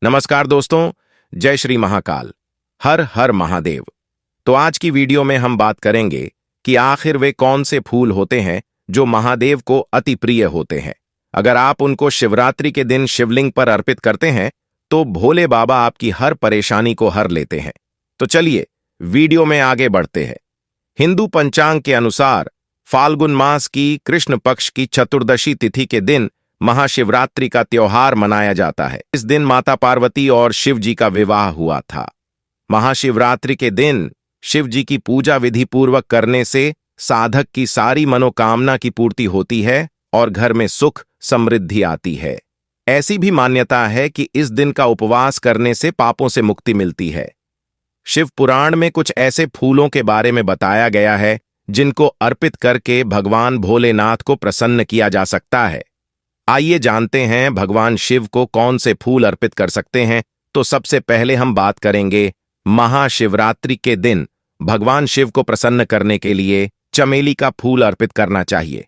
नमस्कार दोस्तों, जय श्री महाकाल। हर हर महादेव। तो आज की वीडियो में हम बात करेंगे कि आखिर वे कौन से फूल होते हैं जो महादेव को अति प्रिय होते हैं। अगर आप उनको शिवरात्रि के दिन शिवलिंग पर अर्पित करते हैं तो भोले बाबा आपकी हर परेशानी को हर लेते हैं। तो चलिए वीडियो में आगे बढ़ते हैं। हिंदू पंचांग के अनुसार फाल्गुन मास की कृष्ण पक्ष की चतुर्दशी तिथि के दिन महाशिवरात्रि का त्योहार मनाया जाता है। इस दिन माता पार्वती और शिव जी का विवाह हुआ था। महाशिवरात्रि के दिन शिव जी की पूजा विधि पूर्वक करने से साधक की सारी मनोकामना की पूर्ति होती है और घर में सुख समृद्धि आती है। ऐसी भी मान्यता है कि इस दिन का उपवास करने से पापों से मुक्ति मिलती है। शिव पुराण में कुछ ऐसे फूलों के बारे में बताया गया है जिनको अर्पित करके भगवान भोलेनाथ को प्रसन्न किया जा सकता है। आइए जानते हैं भगवान शिव को कौन से फूल अर्पित कर सकते हैं। तो सबसे पहले हम बात करेंगे महाशिवरात्रि के दिन भगवान शिव को प्रसन्न करने के लिए चमेली का फूल अर्पित करना चाहिए।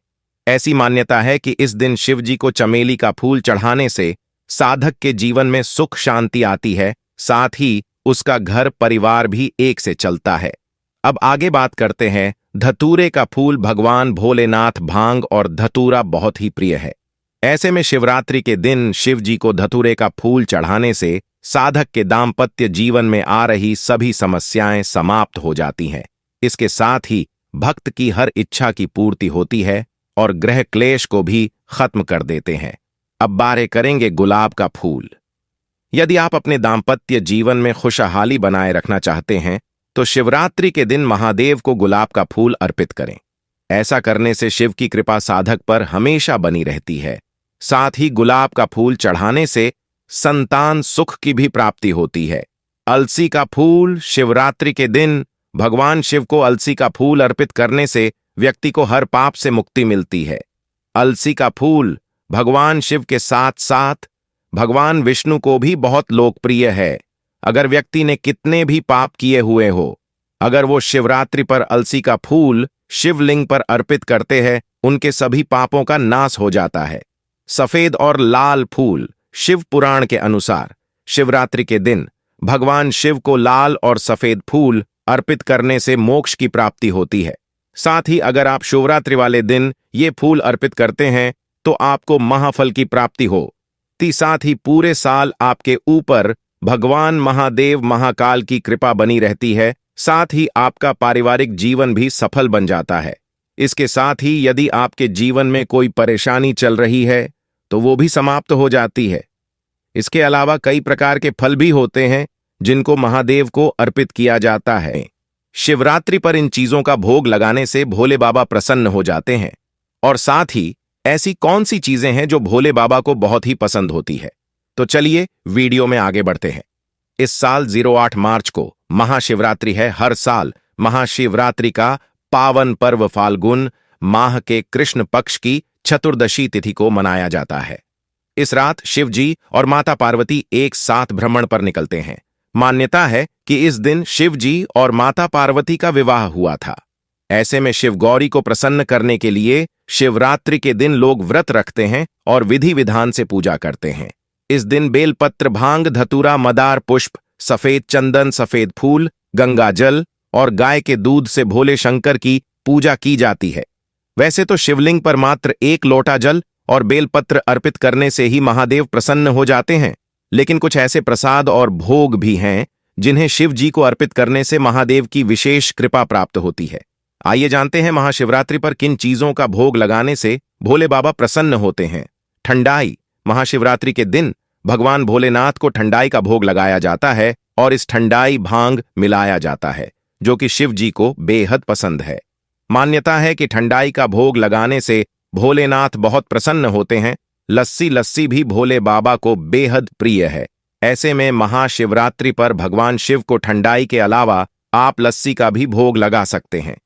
ऐसी मान्यता है कि इस दिन शिव जी को चमेली का फूल चढ़ाने से साधक के जीवन में सुख शांति आती है, साथ ही उसका घर परिवार भी एक से चलता है। अब आगे बात करते हैं धतूरे का फूल। भगवान भोलेनाथ भांग और धतूरा बहुत ही प्रिय है। ऐसे में शिवरात्रि के दिन शिव जी को धतूरे का फूल चढ़ाने से साधक के दाम्पत्य जीवन में आ रही सभी समस्याएं समाप्त हो जाती हैं। इसके साथ ही भक्त की हर इच्छा की पूर्ति होती है और ग्रह क्लेश को भी खत्म कर देते हैं। अब बात करेंगे गुलाब का फूल। यदि आप अपने दाम्पत्य जीवन में खुशहाली बनाए रखना चाहते हैं तो शिवरात्रि के दिन महादेव को गुलाब का फूल अर्पित करें। ऐसा करने से शिव की कृपा साधक पर हमेशा बनी रहती है। साथ ही गुलाब का फूल चढ़ाने से संतान सुख की भी प्राप्ति होती है। अलसी का फूल। शिवरात्रि के दिन भगवान शिव को अलसी का फूल अर्पित करने से व्यक्ति को हर पाप से मुक्ति मिलती है। अलसी का फूल भगवान शिव के साथ साथ भगवान विष्णु को भी बहुत लोकप्रिय है। अगर व्यक्ति ने कितने भी पाप किए हुए हो, अगर वो शिवरात्रि पर अलसी का फूल शिवलिंग पर अर्पित करते हैं, उनके सभी पापों का नाश हो जाता है। सफेद और लाल फूल। शिव पुराण के अनुसार शिवरात्रि के दिन भगवान शिव को लाल और सफेद फूल अर्पित करने से मोक्ष की प्राप्ति होती है। साथ ही अगर आप शिवरात्रि वाले दिन ये फूल अर्पित करते हैं तो आपको महाफल की प्राप्ति हो। साथ ही पूरे साल आपके ऊपर भगवान महादेव महाकाल की कृपा बनी रहती है। साथ ही आपका पारिवारिक जीवन भी सफल बन जाता है। इसके साथ ही यदि आपके जीवन में कोई परेशानी चल रही है तो वो भी समाप्त हो जाती है। इसके अलावा कई प्रकार के फल भी होते हैं जिनको महादेव को अर्पित किया जाता है। शिवरात्रि पर इन चीजों का भोग लगाने से भोले बाबा प्रसन्न हो जाते हैं। और साथ ही ऐसी कौन सी चीजें हैं जो भोले बाबा को बहुत ही पसंद होती है। तो चलिए वीडियो में आगे बढ़ते हैं। इस साल 08 मार्च को महाशिवरात्रि है। हर साल महाशिवरात्रि का पावन पर्व फाल्गुन माह के कृष्ण पक्ष की चतुर्दशी तिथि को मनाया जाता है। इस रात शिव जी और माता पार्वती एक साथ भ्रमण पर निकलते हैं। मान्यता है कि इस दिन शिव जी और माता पार्वती का विवाह हुआ था। ऐसे में शिव गौरी को प्रसन्न करने के लिए शिवरात्रि के दिन लोग व्रत रखते हैं और विधि विधान से पूजा करते हैं। इस दिन बेलपत्र, भांग, धतूरा, मदार पुष्प, सफेद चंदन, सफेद फूल, गंगा जल और गाय के दूध से भोले शंकर की पूजा की जाती है। वैसे तो शिवलिंग पर मात्र एक लोटा जल और बेलपत्र अर्पित करने से ही महादेव प्रसन्न हो जाते हैं, लेकिन कुछ ऐसे प्रसाद और भोग भी हैं जिन्हें शिव जी को अर्पित करने से महादेव की विशेष कृपा प्राप्त होती है। आइए जानते हैं महाशिवरात्रि पर किन चीजों का भोग लगाने से भोले बाबा प्रसन्न होते हैं। ठंडाई। महाशिवरात्रि के दिन भगवान भोलेनाथ को ठंडाई का भोग लगाया जाता है और इस ठंडाई भांग मिलाया जाता है जो कि शिव जी को बेहद पसंद है। मान्यता है कि ठंडाई का भोग लगाने से भोलेनाथ बहुत प्रसन्न होते हैं। लस्सी भी भोले बाबा को बेहद प्रिय है। ऐसे में महाशिवरात्रि पर भगवान शिव को ठंडाई के अलावा आप लस्सी का भी भोग लगा सकते हैं।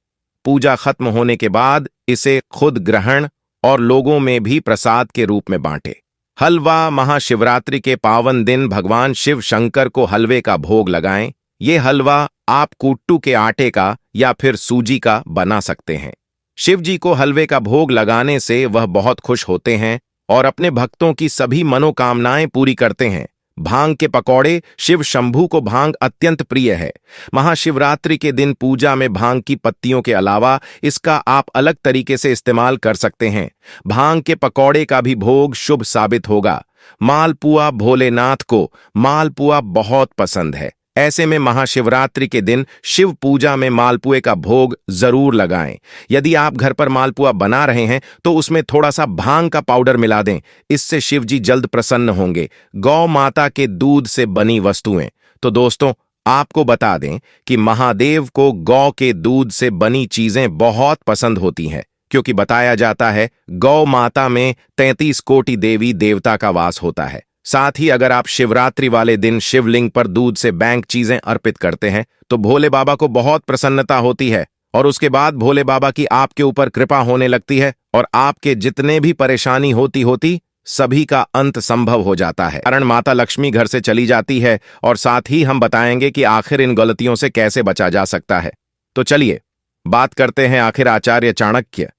पूजा खत्म होने के बाद इसे खुद ग्रहण और लोगों में भी प्रसाद के रूप में बांटे। हलवा। महाशिवरात्रि के पावन दिन भगवान शिव शंकर को हलवे का भोग लगाएं। ये हलवा आप कुट्टू के आटे का या फिर सूजी का बना सकते हैं। शिव जी को हलवे का भोग लगाने से वह बहुत खुश होते हैं और अपने भक्तों की सभी मनोकामनाएं पूरी करते हैं। भांग के पकौड़े। शिव शंभू को भांग अत्यंत प्रिय है। महाशिवरात्रि के दिन पूजा में भांग की पत्तियों के अलावा इसका आप अलग तरीके से इस्तेमाल कर सकते हैं। भांग के पकौड़े का भी भोग शुभ साबित होगा। मालपुआ। भोलेनाथ को मालपुआ बहुत पसंद है। ऐसे में महाशिवरात्रि के दिन शिव पूजा में मालपुए का भोग जरूर लगाएं। यदि आप घर पर मालपुआ बना रहे हैं तो उसमें थोड़ा सा भांग का पाउडर मिला दें। इससे शिव जी जल्द प्रसन्न होंगे। गौ माता के दूध से बनी वस्तुएं। तो दोस्तों, आपको बता दें कि महादेव को गौ के दूध से बनी चीजें बहुत पसंद होती हैं, क्योंकि बताया जाता है गौ माता में 33 कोटि देवी देवता का वास होता है। साथ ही अगर आप शिवरात्रि वाले दिन शिवलिंग पर दूध से बैंक चीजें अर्पित करते हैं तो भोले बाबा को बहुत प्रसन्नता होती है और उसके बाद भोले बाबा की आपके ऊपर कृपा होने लगती है और आपके जितने भी परेशानी होती सभी का अंत संभव हो जाता है। कारण माता लक्ष्मी घर से चली जाती है और साथ ही हम बताएंगे कि आखिर इन गलतियों से कैसे बचा जा सकता है। तो चलिए बात करते हैं आखिर आचार्य चाणक्य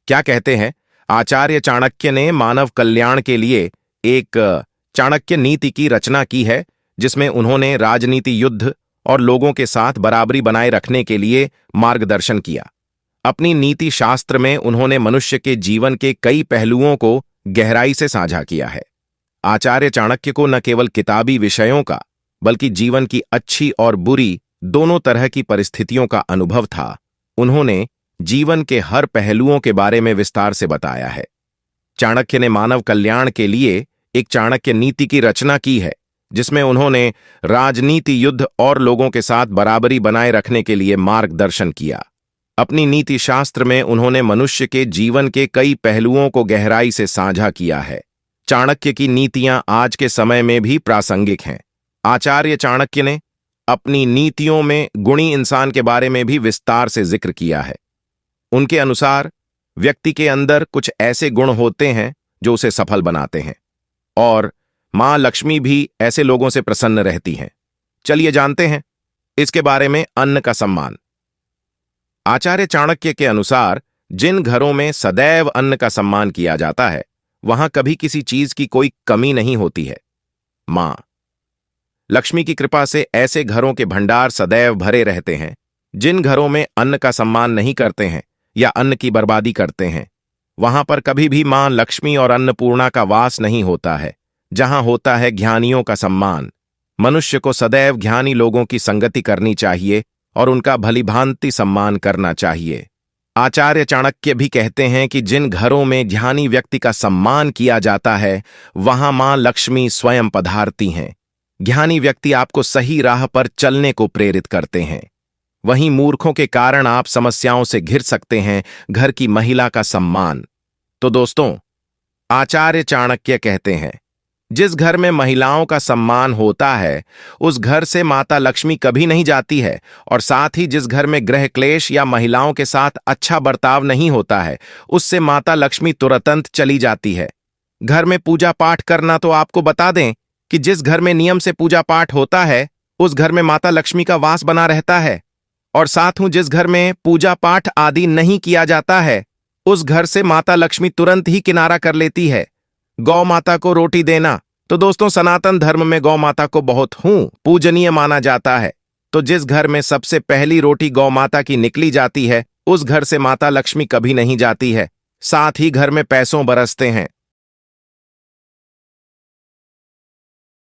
क्या कहते हैं। आचार्य चाणक्य ने मानव कल्याण के लिए एक चाणक्य नीति की रचना की है, जिसमें उन्होंने राजनीति, युद्ध और लोगों के साथ बराबरी बनाए रखने के लिए मार्गदर्शन किया। अपनी नीति शास्त्र में उन्होंने मनुष्य के जीवन के कई पहलुओं को गहराई से साझा किया है। आचार्य चाणक्य को न केवल किताबी विषयों का बल्कि जीवन की अच्छी और बुरी दोनों तरह की परिस्थितियों का अनुभव था। उन्होंने जीवन के हर पहलुओं के बारे में विस्तार से बताया है। चाणक्य ने मानव कल्याण के लिए एक चाणक्य नीति की रचना की है, जिसमें उन्होंने राजनीति, युद्ध और लोगों के साथ बराबरी बनाए रखने के लिए मार्गदर्शन किया। अपनी नीति शास्त्र में उन्होंने मनुष्य के जीवन के कई पहलुओं को गहराई से साझा किया है। चाणक्य की नीतियां आज के समय में भी प्रासंगिक हैं। आचार्य चाणक्य ने अपनी नीतियों में गुणी इंसान के बारे में भी विस्तार से जिक्र किया है। उनके अनुसार व्यक्ति के अंदर कुछ ऐसे गुण होते हैं जो उसे सफल बनाते हैं और मां लक्ष्मी भी ऐसे लोगों से प्रसन्न रहती हैं। चलिए जानते हैं इसके बारे में। अन्न का सम्मान। आचार्य चाणक्य के अनुसार जिन घरों में सदैव अन्न का सम्मान किया जाता है वहां कभी किसी चीज की कोई कमी नहीं होती है। मां लक्ष्मी की कृपा से ऐसे घरों के भंडार सदैव भरे रहते हैं। जिन घरों में अन्न का सम्मान नहीं करते हैं या अन्न की बर्बादी करते हैं वहां पर कभी भी मां लक्ष्मी और अन्नपूर्णा का वास नहीं होता है। जहां होता है ज्ञानियों का सम्मान। मनुष्य को सदैव ज्ञानी लोगों की संगति करनी चाहिए और उनका भलीभांति सम्मान करना चाहिए। आचार्य चाणक्य भी कहते हैं कि जिन घरों में ज्ञानी व्यक्ति का सम्मान किया जाता है वहां मां लक्ष्मी स्वयं पधारती हैं। ज्ञानी व्यक्ति आपको सही राह पर चलने को प्रेरित करते हैं। वहीं मूर्खों के कारण आप समस्याओं से घिर सकते हैं। घर की महिला का सम्मान। तो दोस्तों, आचार्य चाणक्य कहते हैं जिस घर में महिलाओं का सम्मान होता है उस घर से माता लक्ष्मी कभी नहीं जाती है और साथ ही जिस घर में गृह क्लेश या महिलाओं के साथ अच्छा बर्ताव नहीं होता है उससे माता लक्ष्मी तुरंत चली जाती है। घर में पूजा पाठ करना, तो आपको बता दें कि जिस घर में नियम से पूजा पाठ होता है उस घर में माता लक्ष्मी का वास बना रहता है और साथ ही जिस घर में पूजा पाठ आदि नहीं किया जाता है उस घर से माता लक्ष्मी तुरंत ही किनारा कर लेती है। गौ माता को रोटी देना, तो दोस्तों सनातन धर्म में गौ माता को बहुत पूजनीय माना जाता है। तो जिस घर में सबसे पहली रोटी गौ माता की निकली जाती है उस घर से माता लक्ष्मी कभी नहीं जाती है। साथ ही घर में पैसों बरसते हैं।